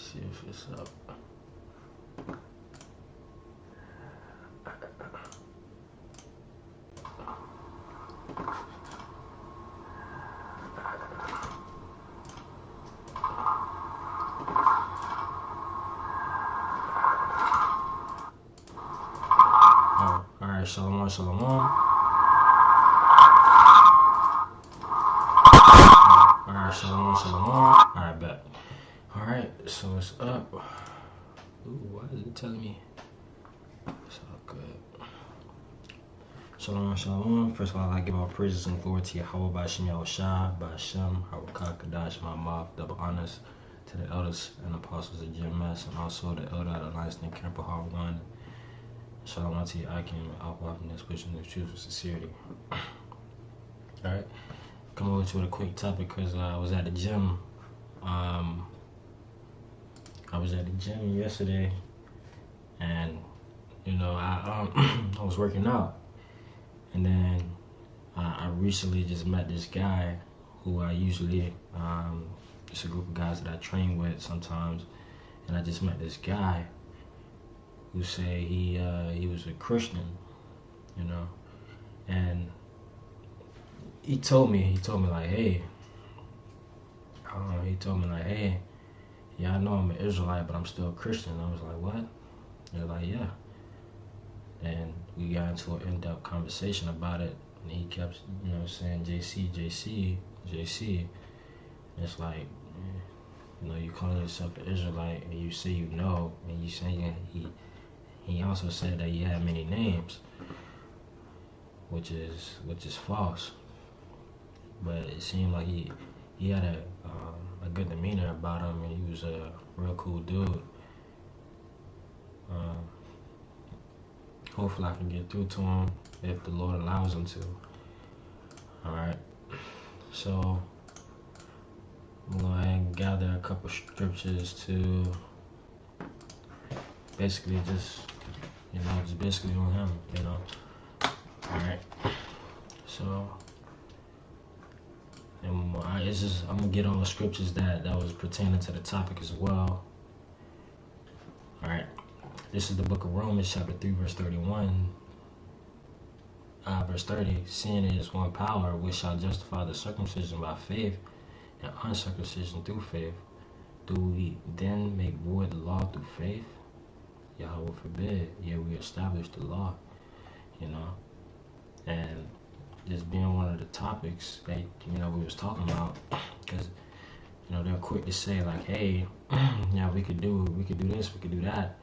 see if it's up. Oh, alright, shalom, shalom. Alright, shalom, shalom. Alright, bet. Alright, so it's up. Ooh, why is it telling me? It's all good. Shalom, shalom. First of all, I give all praises and glory to Yahweh, Ba'ashem Yahushua, Ba'ashem, Harakah, Kadash, Ma'amah, double honors to the elders and apostles of GMS, and also the elder of the Alliance named Camper Hall 1. Shalom to you, I came out in this vision of truth and sincerity. Alright, come over to a quick topic because I was at the gym. I was at the gym yesterday, and you know, I was working out, and then I recently just met this guy who I usually it's a group of guys that I train with sometimes, and I just met this guy who say he was a Christian, you know, and he told me like, hey, yeah, I know I'm an Israelite, but I'm still a Christian. I was like, what? They're like, yeah. And we got into an in-depth conversation about it, and he kept, you know, saying JC. And it's like, you know, you call yourself an Israelite, and you say you know, and you say he also said that he had many names, which is false. But it seemed like he had a good demeanor about him, and he was a real cool dude. Hopefully I can get through to him if the Lord allows him to. Alright, so I'm going to go ahead and gather a couple scriptures to basically just basically on him, you know. Alright, so and I'm gonna get all the scriptures that was pertaining to the topic as well. Alright, this is the book of Romans chapter 3 verse 31, verse 30. Sin is one power which shall justify the circumcision by faith and uncircumcision through faith. Do we then make void the law through faith? Yahweh forbid. Yet we establish the law, you know. And this being one of the topics that, you know, we was talking about, because, you know, they're quick to say like, hey, yeah, we could do this, we could do that,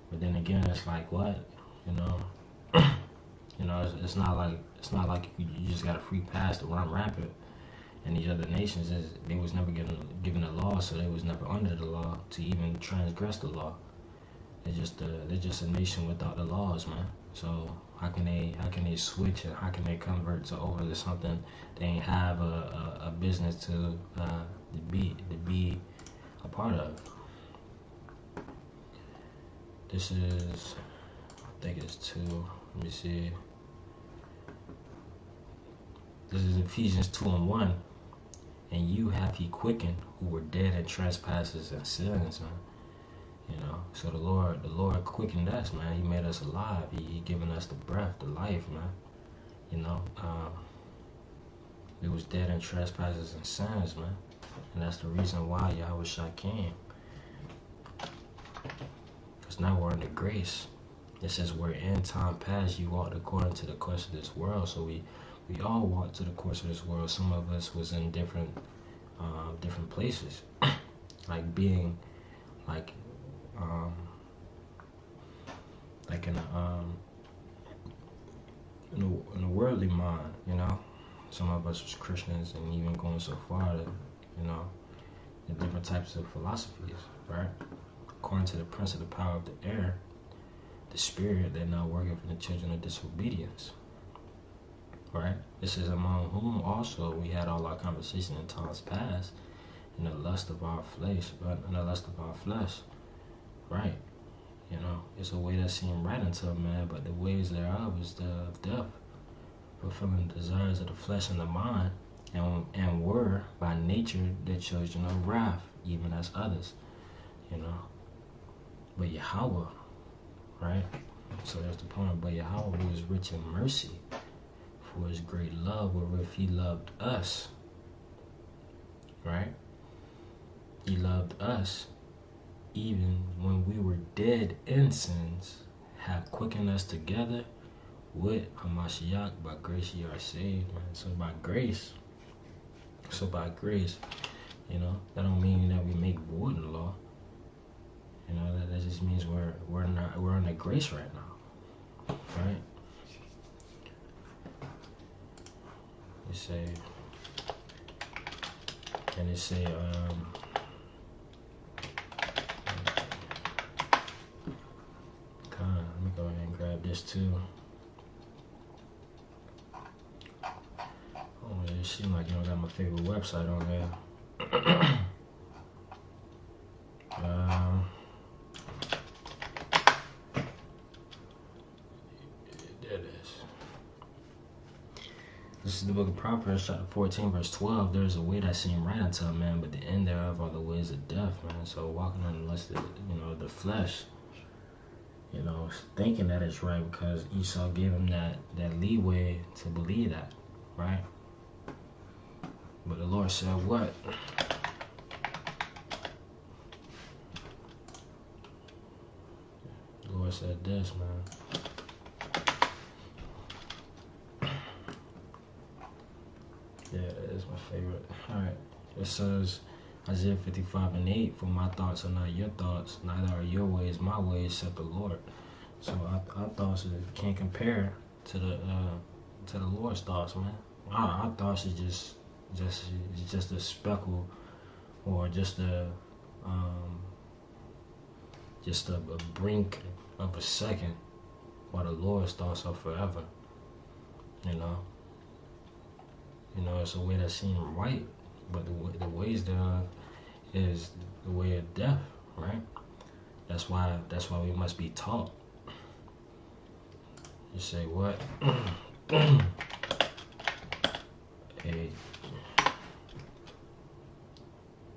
but then again, it's like, what, you know, you know, it's not like you just got a free pass to run rampant. And these other nations, they was never given the law, so they was never under the law to even transgress the law. They're just a nation without the laws, man. So how can they switch, and how can they convert over to something they ain't have a business to be a part of? This is, I think it's 2. Let me see. This is Ephesians 2:1. And you hath he quickened who were dead in trespasses and sins, man. You know, so the Lord quickened us, man. He made us alive. He given us the breath, the life, man. You know, we was dead in trespasses and sins, man. And that's the reason why Yahushua came. Because now we're under grace. It says we're in time past you walked according to the course of this world. So we all walked to the course of this world. Some of us was in different places, like being like in a worldly mind, you know. Some of us was Christians, and even going so far to, you know, the different types of philosophies, right? According to the prince of the power of the air, the spirit, they're now working for the children of disobedience. Right? This is among whom also we had all our conversation in times past, in the lust of our flesh, right? You know, it's a way that seemed right unto a man, but the ways thereof is the of death, fulfilling the desires of the flesh and the mind, and were by nature the children of wrath, even as others. you know. But Yahweh, right? So that's the point. But Yahweh, who is rich in mercy, for his great love wherewith he loved us, right? He loved us even when we were dead in sins, have quickened us together with Hamashiach. By grace ye are saved, man. So by grace, you know, that don't mean that we make void the law. You know, that just means we're under grace right now, right? It say, and it say, let me go ahead and grab this too. Oh, it seems like you don't got my favorite website on there. There it is. This is the book of Proverbs, chapter 14, verse 12. There's a way that seems right unto a man, but the end thereof are the ways of death, man. So walking in the lust of, you know, the flesh, you know, thinking that it's right because Esau gave him that leeway to believe that, right? But the Lord said what? The Lord said this, man. Yeah, that is my favorite. Alright. It says, Isaiah 55:8, for my thoughts are not your thoughts, neither are your ways my ways, said the Lord. So our thoughts can't compare to the Lord's thoughts, man. Our thoughts is just a speckle, or just a brink of a second, while the Lord's thoughts are forever. You know, it's a way that seems right, but the ways thereof is the way of death, right? That's why we must be taught. You say what? Hey,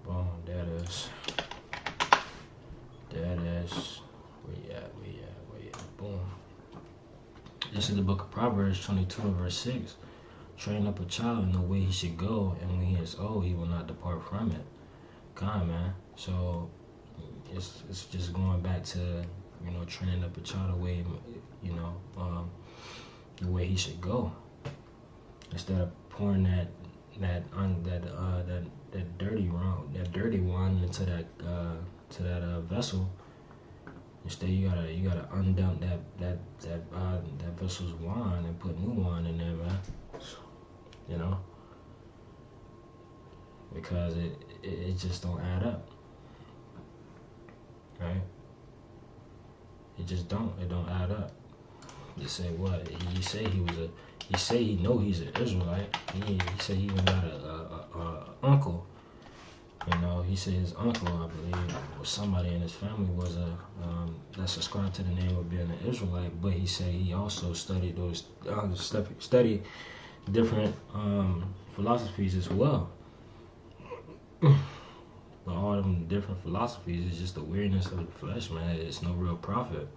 boom, there it is. There it is. Where you at? Boom. This is the book of Proverbs 22 and verse 6. Train up a child in the way he should go, and when he is old, he will not depart from it. God, man. So it's just going back to, you know, training up a child the way, you know, the way he should go. Instead of pouring that dirty wine into that vessel. Instead, you gotta undump that vessel's wine and put new wine in there, man. You know, because it just don't add up, right? It just don't. It don't add up. You say what? He say he know he's an Israelite. He said he even got a uncle. You know, he said his uncle, I believe, or somebody in his family was that subscribed to the name of being an Israelite. But he said he also studied studied different philosophies as well. But all of them different philosophies is just the weirdness of the flesh, man. It's no real profit.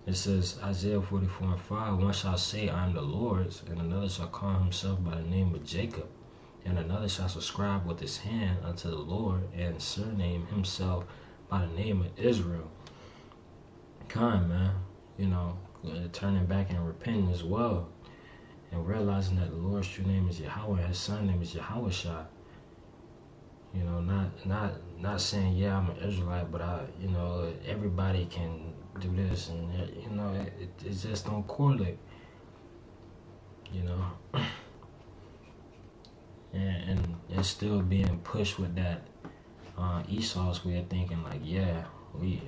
It says, Isaiah 44:5, one shall say, I am the Lord's, and another shall call himself by the name of Jacob, and another shall subscribe with his hand unto the Lord, and surname himself by the name of Israel. Kind, man. You know, turning back and repenting as well, and realizing that the Lord's true name is Yahweh, his son name is Yahushua. You know, not saying, yeah, I'm an Israelite, but everybody can do this, and you know, it just don't correlate. You know, and it's still being pushed with that Esau's way of thinking, like, yeah, we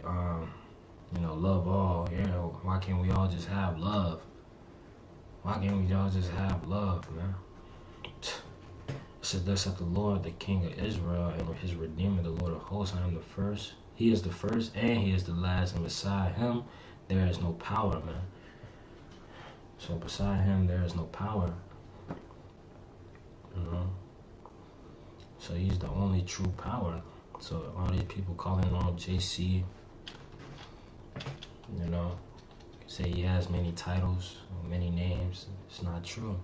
love all. Yeah, why can't we all just have love? Why can't we all just have love, man? It said, thus saith the Lord, the King of Israel, and his Redeemer, the Lord of hosts. I am the first. He is the first, and he is the last, and beside him there is no power, man. So beside him there is no power. You know? So he's the only true power. So all these people calling on JC, you know, say he has many titles, many names. It's not true.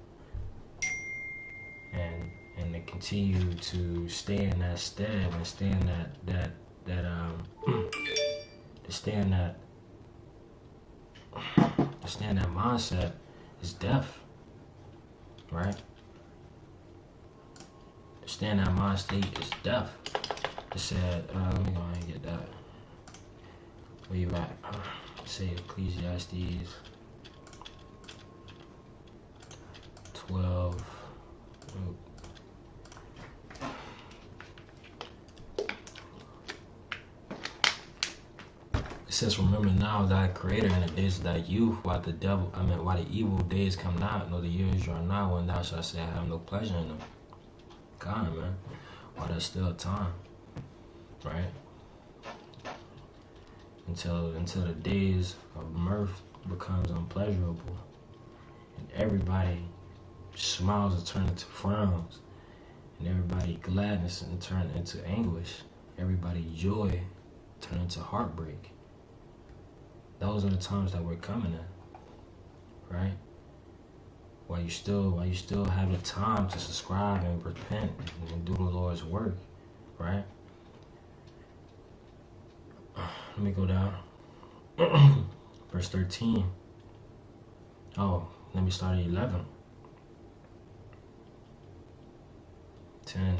And to continue to stay in that stead and stay in to stay in that mindset is death, right? To stay in that mind state is death. It said, let me go ahead and get that. Where you at? Say Ecclesiastes 12. It says, remember now thy creator in the days of thy youth, while the evil days come not, nor the years draw nigh, when thou shalt say, I have no pleasure in them. God, man. While there's still time. Right? Until the days of mirth becomes unpleasurable. And everybody smiles and turn into frowns. And everybody gladness and turn into anguish. Everybody joy turn into heartbreak. Those are the times that we're coming in, right? While you still have the time to subscribe and repent and do the Lord's work, right? Let me go down. Verse 13. Oh, let me start at 11. 10.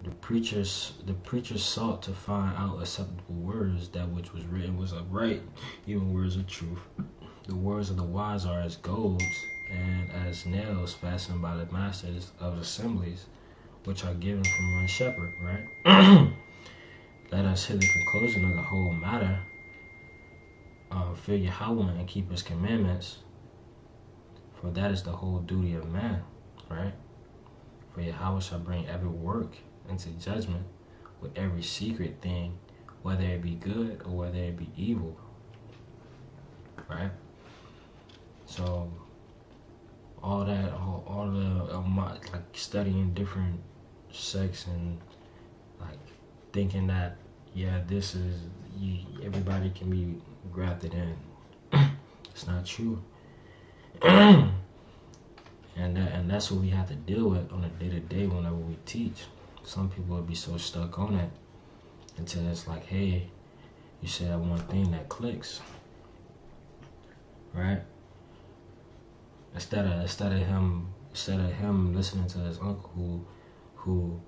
The preachers sought to find out acceptable words, that which was written was upright, even words of truth. The words of the wise are as gold, and as nails fastened by the masters of assemblies, which are given from one shepherd, right? Let us hear the conclusion of the whole matter. Fear Yahweh and keep his commandments, for that is the whole duty of man, right? For Yahweh shall bring every work into judgment with every secret thing, whether it be good or whether it be evil, right? So all the like studying different sects and like thinking that this is everybody can be grafted in. It's not true. And that's what we have to deal with on a day-to-day whenever we teach. Some people will be so stuck on it until it's like, hey, you say that one thing that clicks, right? Instead of him listening to his uncle who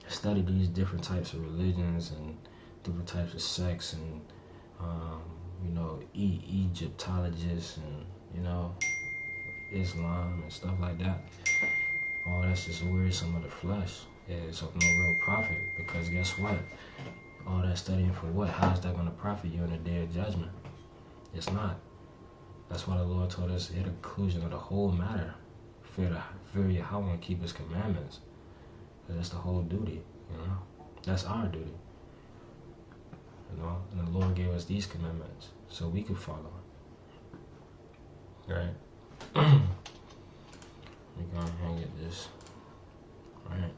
studied these different types of religions and different types of sects and Egyptologists and Islam and stuff like that. All that's just wearisome of the flesh. It's of no real profit, because guess what? All that studying for what? How is that going to profit you in the day of judgment? It's not. That's why the Lord told us to hit the conclusion of the whole matter. Fear Yahweh and keep his commandments. That's the whole duty, That's our duty. And the Lord gave us these commandments so we could follow. Right? Let me go ahead and get this. Right?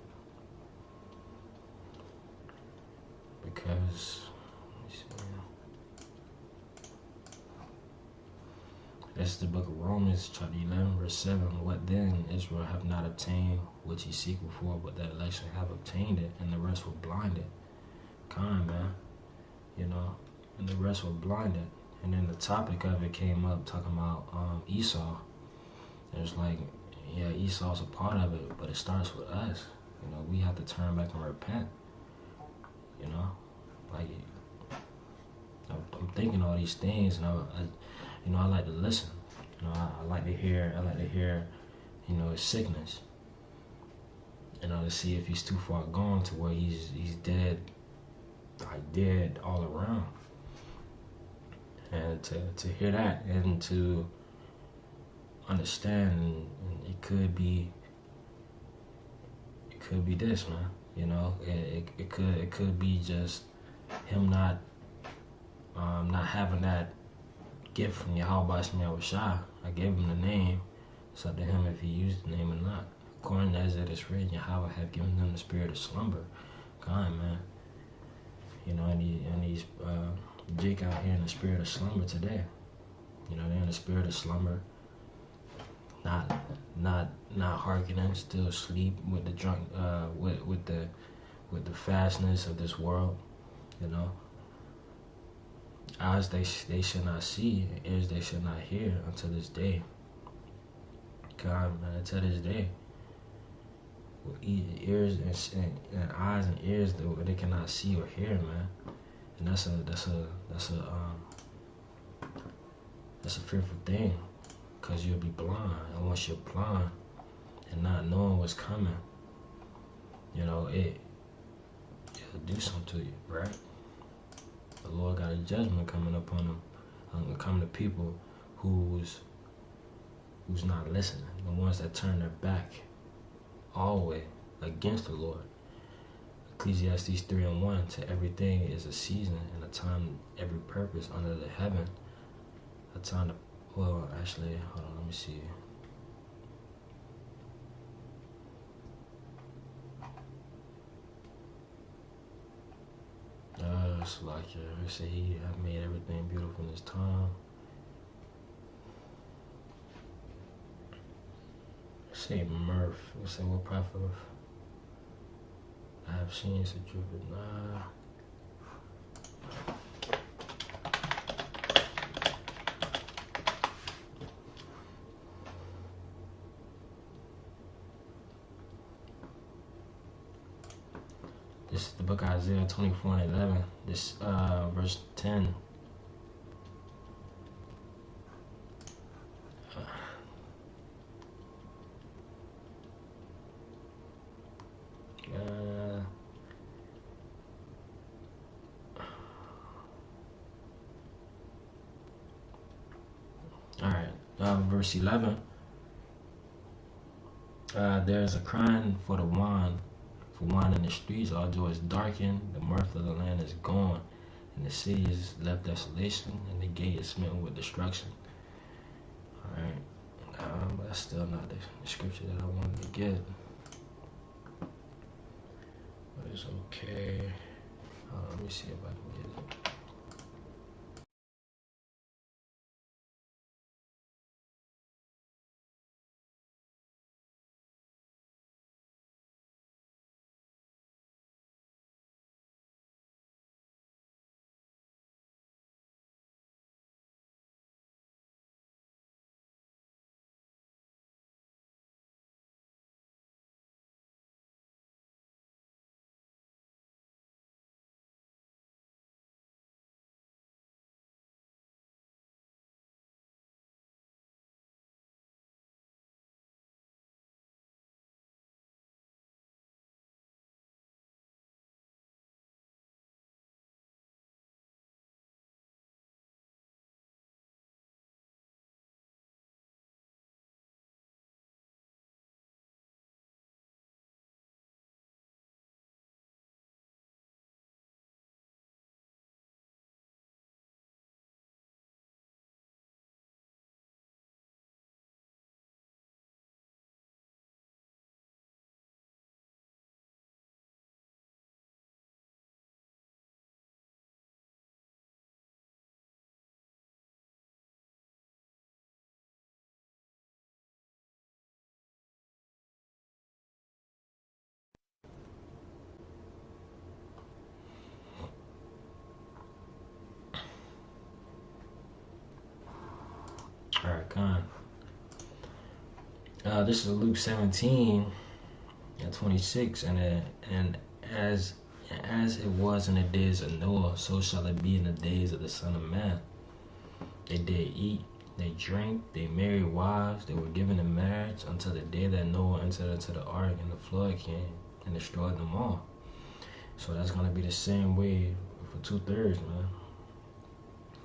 Because this is the book of Romans, chapter 11, verse 7. What then? Israel have not obtained which he seeked before, but that election have obtained it, and the rest were blinded. Kind, man. And the rest were blinded. And then the topic of it came up talking about Esau. It was like, Esau's a part of it, but it starts with us. We have to turn back and repent. Like, I'm thinking all these things, and I like to listen. I like to hear his sickness. To see if he's too far gone to where he's dead, like dead all around. And to hear that and to understand, and it could be this, man. It could be just him not having that gift from Yahweh Shai. I gave him the name, It's up to him if he used the name or not. According as it is written, Yahweh have given them the spirit of slumber. God, man. You know, and these Jake out here in the spirit of slumber today. You know, they're in the spirit of slumber. Not hearkening, still asleep with the drunk, with the fastness of this world. You know, eyes they should not see, ears they should not hear until this day. God, man, until this day, with ears and eyes and ears that they cannot see or hear, man, and that's a fearful thing, cause you'll be blind, and once you're blind and not knowing what's coming, you know it'll do something to you, right? The Lord got a judgment coming upon them, coming to people who's not listening, the ones that turn their back all the way against the Lord. Ecclesiastes 3:1, to everything is a season and a time, every purpose under the heaven. A time to, well, actually, hold on, let me see. It's like, it say he have made everything beautiful in his time. Say mirth. We say what profit I have seen such a nah. This is the book of Isaiah 24:11. This verse 10. Verse 11. There's a crying for the wine, in the streets. All joy is darkened, the mirth of the land is gone, and the city is left desolation, and the gate is smitten with destruction. Alright, but that's still not the scripture that I wanted to get. But it's okay. Let me see if I can get it. Alright, con. This is Luke 17:26, and as it was in the days of Noah, so shall it be in the days of the Son of Man. They did eat, they drank, they married wives, they were given in marriage until the day that Noah entered into the ark, and the flood came and destroyed them all. So that's gonna be the same way for 2/3, man,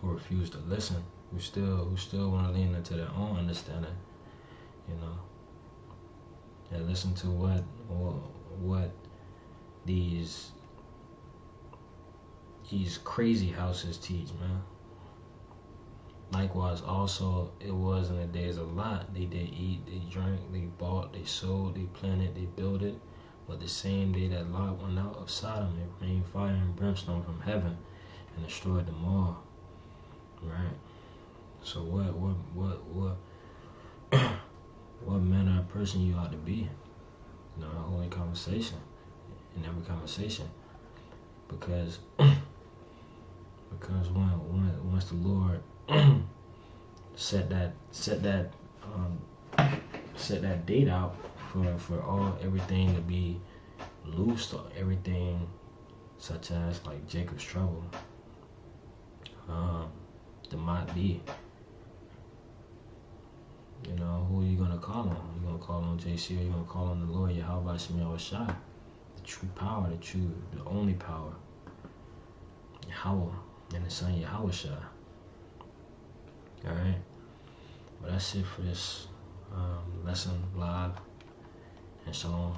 who refuse to listen, who still want to lean into their own understanding, you know. And listen to what these crazy houses teach, man. Likewise, also, it was in the days of Lot. They did eat, they drank, they bought, they sold, they planted, they built it. But the same day that Lot went out of Sodom, it rained fire and brimstone from heaven and destroyed them all. Right? So what manner of person you ought to be? You know, holding conversation in every conversation. Because once the Lord set that date out for everything to be loosed, or everything such as like Jacob's trouble, the might be. You know, who are you gonna call on? You gonna call on JC, or you gonna call on the Lord Yahweh Shem Yahushua, the true power, the only power, Yahweh, and the Son Yahushua. All right, but that's it for this lesson live, and shalom.